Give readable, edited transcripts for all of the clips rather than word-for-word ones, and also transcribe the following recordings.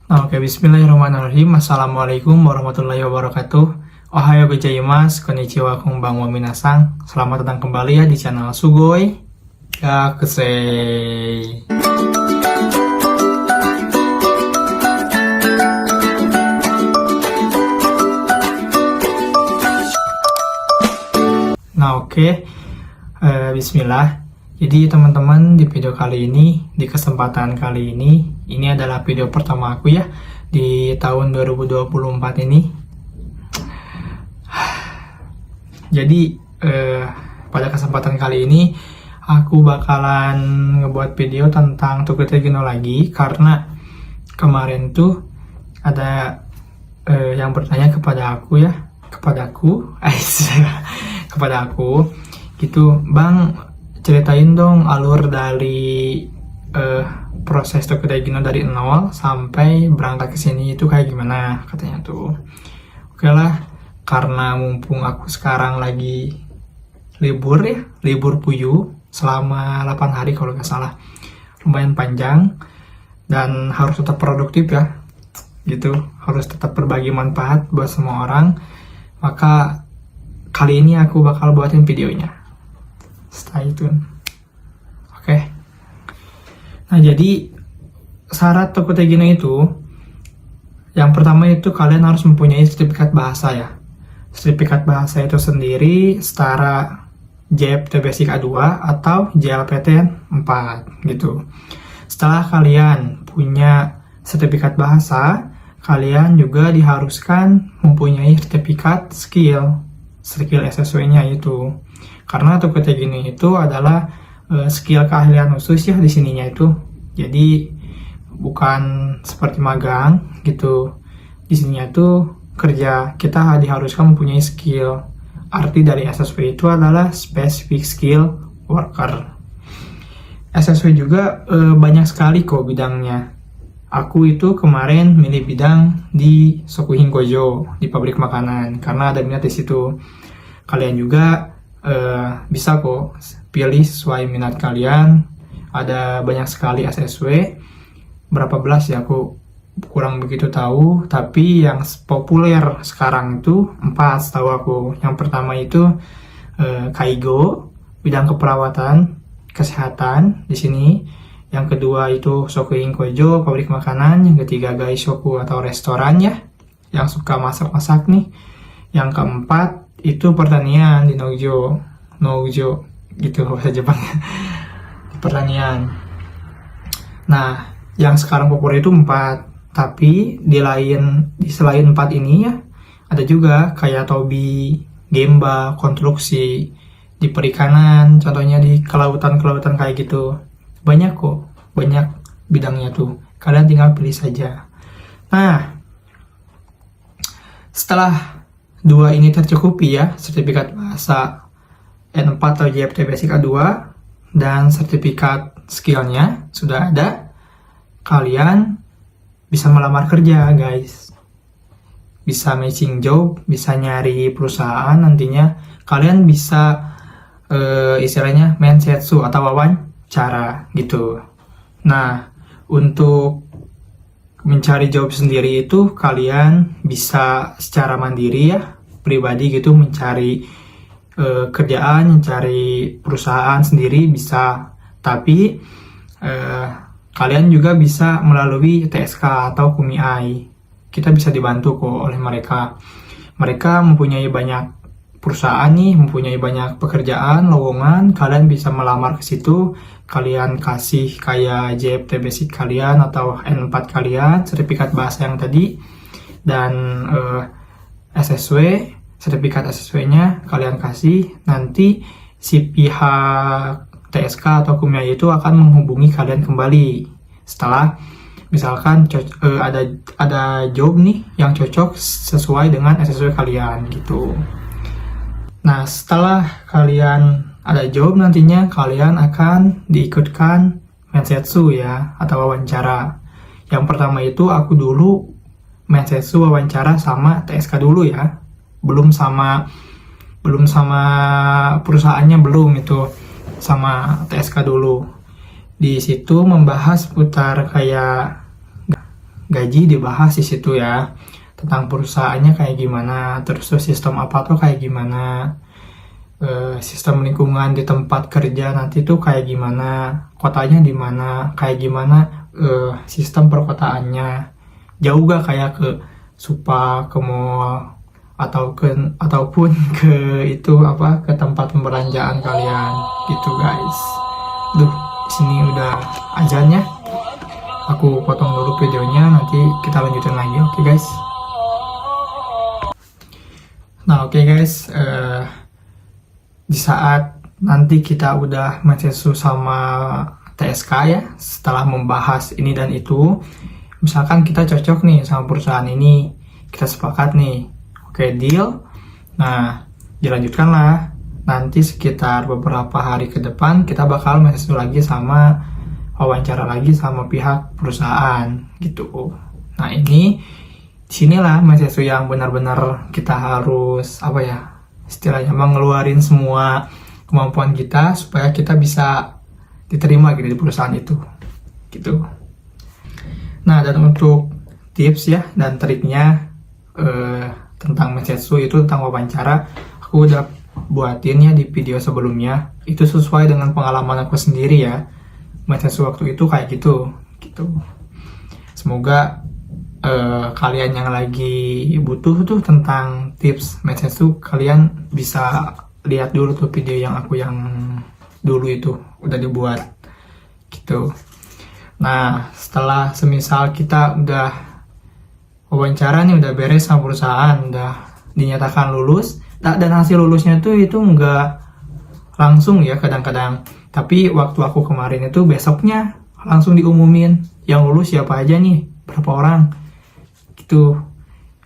Oke, bismillahirrahmanirrahim. Assalamualaikum warahmatullahi wabarakatuh. Ohayo gozaimasu, konnichiwa, konbanwa minasang. Selamat datang kembali ya di channel Sugoi Yakusei. Bismillah. Jadi teman-teman, di video kali ini, di kesempatan kali ini adalah video pertama aku ya di tahun 2024 ini. Jadi pada kesempatan kali ini aku bakalan ngebuat video tentang Tokyo Gino lagi, karena kemarin tuh ada yang bertanya kepadaku gitu, Bang, ceritain dong alur dari proses Tokyo Gino dari nol sampai berangkat ke sini itu kayak gimana, katanya tuh. Oke lah, karena mumpung aku sekarang lagi libur puyu selama 8 hari kalau nggak salah, lumayan panjang dan harus tetap produktif ya gitu, harus tetap berbagi manfaat buat semua orang. Maka kali ini aku bakal buatin videonya. Stay tune. Oke. Nah, jadi syarat Tokyo Gino itu, yang pertama itu kalian harus mempunyai sertifikat bahasa ya. Sertifikat bahasa itu sendiri setara JEPT Basic A2 atau JLPTN 4 gitu. Setelah kalian punya sertifikat bahasa, kalian juga diharuskan mempunyai sertifikat skill SSW-nya itu. Karena Tokyo Gino itu adalah skill keahlian khusus ya di sininya itu. Jadi bukan seperti magang gitu. Di sininya itu kerja, kita diharuskan mempunyai skill. Arti dari SSW itu adalah specific skill worker. SSW juga banyak sekali kok bidangnya. Aku itu kemarin milih bidang di Sokuhin Gojo, di pabrik makanan, karena ada minat di situ. Kalian juga bisa kok pilih sesuai minat kalian. Ada banyak sekali SSW, berapa belas ya aku kurang begitu tahu, tapi yang populer sekarang itu 4 setahu aku. Yang pertama itu Kaigo, bidang keperawatan kesehatan di sini. Yang kedua itu Sokuhin Gojo, pabrik makanan. Yang ketiga Gaishoku atau restoran ya, yang suka masak-masak nih. Yang keempat itu pertanian di Nojo gitu bahasa Jepang. Pertanian. Nah, yang sekarang populer itu 4, tapi di selain 4 ini ya ada juga kayak Tobi, Gemba, konstruksi, di perikanan, contohnya di kelautan kayak gitu. Banyak kok, banyak bidangnya tuh. Kalian tinggal pilih saja. Nah, setelah 2 ini tercukupi ya, sertifikat bahasa N4 atau JEPT Basic A2 dan sertifikat skillnya sudah ada, kalian bisa melamar kerja guys. Bisa matching job, bisa nyari perusahaan, nantinya kalian bisa istilahnya mensetsu atau wawancara gitu. Nah, untuk mencari job sendiri itu kalian bisa secara mandiri ya, pribadi gitu, mencari kerjaan, mencari perusahaan sendiri bisa. Tapi kalian juga bisa melalui TSK atau Kumiai. Kita bisa dibantu kok oleh mereka. Mereka mempunyai banyak perusahaan nih, mempunyai banyak pekerjaan, lowongan. Kalian bisa melamar ke situ. Kalian kasih kayak JEPT Basic kalian atau N4 kalian, sertifikat bahasa yang tadi, dan SSW, sertifikat SSW-nya kalian kasih. Nanti si pihak TSK atau Kumiai itu akan menghubungi kalian kembali setelah misalkan ada job nih yang cocok sesuai dengan SSW kalian gitu. Nah, setelah kalian ada job, nantinya kalian akan diikutkan mensetsu ya, atau wawancara. Yang pertama itu aku dulu mensetsu wawancara sama TSK dulu ya. Belum sama perusahaannya, belum, itu sama TSK dulu. Di situ membahas putar kayak gaji dibahas di situ ya, tentang perusahaannya kayak gimana, terus sistem apa tuh kayak gimana, sistem lingkungan di tempat kerja nanti tuh kayak gimana, kotanya di mana, kayak gimana, sistem perkotaannya, jauh gak kayak ke Supa, ke mall, ataupun ke itu apa, ke tempat pembelanjaan kalian gitu guys. Duh, sini udah azannya. Aku potong dulu videonya, nanti kita lanjutin lagi, oke guys. Nah oke guys, di saat nanti kita udah mensesu sama TSK ya, setelah membahas ini dan itu, misalkan kita cocok nih sama perusahaan ini, kita sepakat nih, oke deal. Nah dilanjutkan lah, nanti sekitar beberapa hari ke depan kita bakal mensesu lagi sama wawancara lagi sama pihak perusahaan gitu. Nah ini disinilah mensesu yang benar-benar kita harus apa ya, istilahnya mengeluarin semua kemampuan kita supaya kita bisa diterima gitu di perusahaan itu gitu. Nah dan untuk tips ya dan triknya tentang mensesu itu, tentang wawancara, aku udah buatin ya di video sebelumnya, itu sesuai dengan pengalaman aku sendiri ya. Mensesu waktu itu kayak gitu. Semoga kalian yang lagi butuh tuh tentang tips mensesu, kalian bisa lihat dulu tuh video yang aku yang dulu itu udah dibuat gitu. Nah setelah semisal kita udah wawancara nih, udah beres sama perusahaan, udah dinyatakan lulus, dan hasil lulusnya tuh itu nggak langsung ya kadang-kadang, tapi waktu aku kemarin itu besoknya langsung diumumin yang lulus siapa aja nih, berapa orang gitu.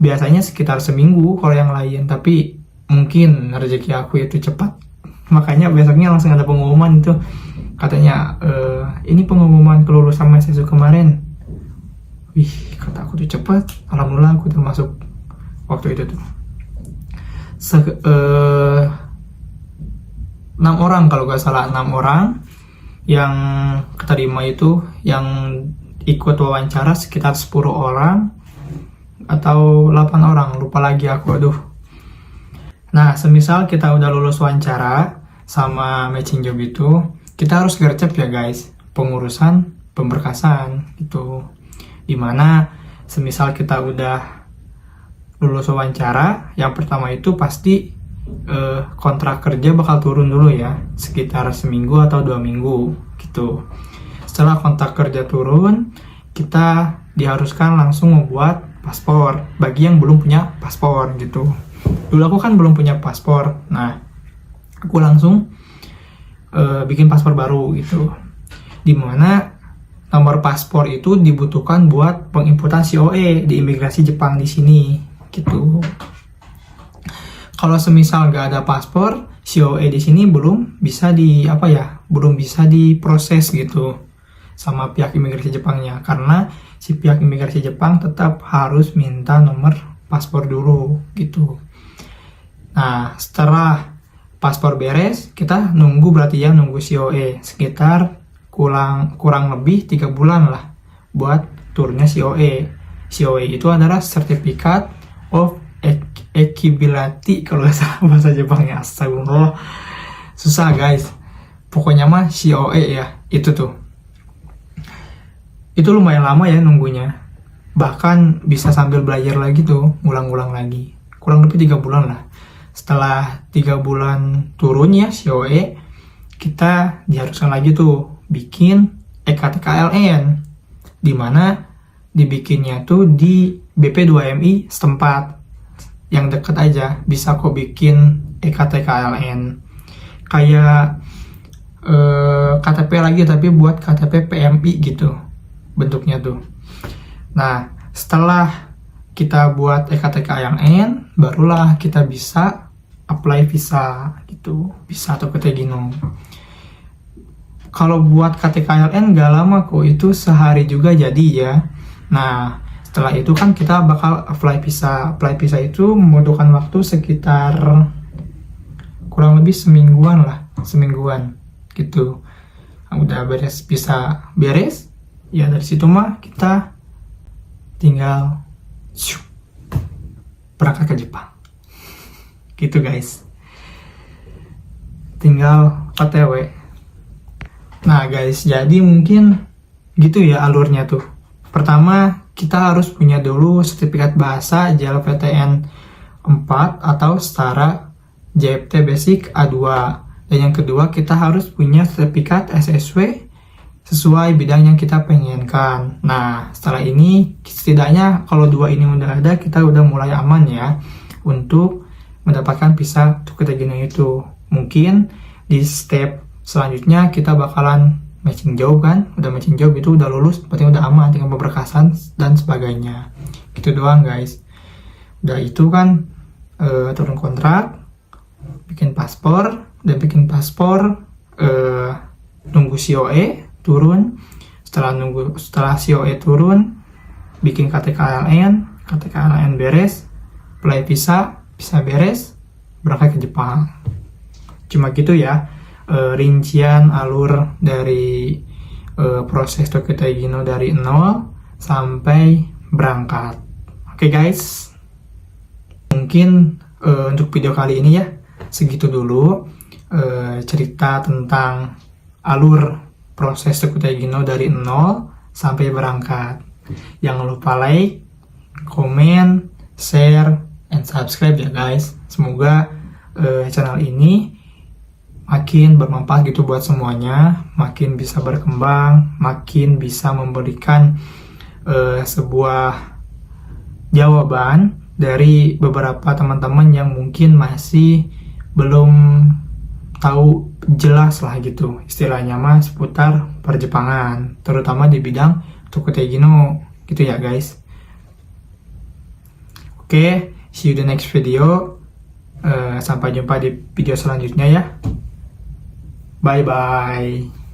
Biasanya sekitar seminggu kalau yang lain, tapi mungkin rezeki aku itu cepat, makanya besoknya langsung ada pengumuman itu, katanya ini pengumuman kelulusan mensesu kemarin. Wih, kata aku tuh cepat, alhamdulillah aku termasuk waktu itu tuh 6 orang kalau gak salah, 6 orang yang keterima itu, yang ikut wawancara sekitar 10 orang atau 8 orang, lupa lagi aku, aduh. Nah semisal kita udah lulus wawancara sama matching job itu, kita harus gercep ya guys, pengurusan pemberkasan gitu, dimana semisal kita udah lulus wawancara, yang pertama itu pasti kontrak kerja bakal turun dulu ya, sekitar seminggu atau 2 minggu gitu. Setelah kontrak kerja turun, kita diharuskan langsung membuat paspor bagi yang belum punya paspor gitu. Dulu aku kan belum punya paspor, nah aku langsung bikin paspor baru gitu, dimana nomor paspor itu dibutuhkan buat penginputan COE di imigrasi Jepang di sini gitu. Kalau semisal nggak ada paspor, COE di sini belum bisa belum bisa diproses gitu sama pihak imigrasi Jepangnya, karena si pihak imigrasi Jepang tetap harus minta nomor paspor dulu gitu. Nah setelah paspor beres, kita nunggu COE sekitar kurang lebih 3 bulan lah buat turunnya COE. COE itu adalah Certificate of Equivality kalau nggak salah bahasa Jepangnya, astagfirullah, susah guys. Pokoknya mah COE ya, itu tuh. Itu lumayan lama ya nunggunya. Bahkan bisa sambil belajar lagi tuh, ngulang-ngulang lagi. Kurang lebih 3 bulan lah. Setelah 3 bulan turun ya COE, kita diharuskan lagi tuh bikin EKTKLN, dimana dibikinnya tuh di BP2MI setempat yang deket aja, bisa kok bikin EKTKLN kayak KTP lagi, tapi buat KTP PMI gitu bentuknya tuh. Nah setelah kita buat EKTKLN, barulah kita bisa apply visa gitu, visa atau Ketegino. Kalau buat KTKLN gak lama kok, itu sehari juga jadi ya. Nah setelah itu kan kita bakal apply visa. Apply visa itu membutuhkan waktu sekitar kurang lebih semingguan gitu. Nah, udah beres visa beres ya, dari situ mah kita tinggal berangkat ke Jepang. Gitu guys. Tinggal OTW. Nah guys, jadi mungkin gitu ya alurnya tuh. Pertama, kita harus punya dulu sertifikat bahasa JLPTN 4 atau setara JFT Basic A2. Dan yang kedua, kita harus punya sertifikat SSW sesuai bidang yang kita pengenkan. Nah, setelah ini setidaknya kalau dua ini udah ada, kita udah mulai aman ya untuk mendapatkan visa Tokyo itu. Mungkin di step selanjutnya kita bakalan matching job kan, udah matching job itu udah lulus, berarti udah aman, tinggal pemberkasan dan sebagainya. Gitu doang guys. Udah itu kan turun kontrak, bikin paspor, dan bikin paspor nunggu COE turun. Setelah COE turun, bikin KTK-LN beres, apply visa beres, berangkat ke Jepang. Cuma gitu ya rincian alur dari proses Tokyo Taegino dari 0 sampai berangkat. Oke guys, mungkin untuk video kali ini ya segitu dulu cerita tentang alur proses Tokyo Taegino dari 0 sampai berangkat. Jangan lupa like, komen, share, and subscribe ya guys. Semoga channel ini makin bermanfaat gitu buat semuanya, makin bisa berkembang, makin bisa memberikan sebuah jawaban dari beberapa teman-teman yang mungkin masih belum tahu jelas lah gitu istilahnya mah seputar perjepangan, terutama di bidang Tokyo Taegino gitu ya guys. Oke, see you the next video. Sampai jumpa di video selanjutnya ya. Bye bye.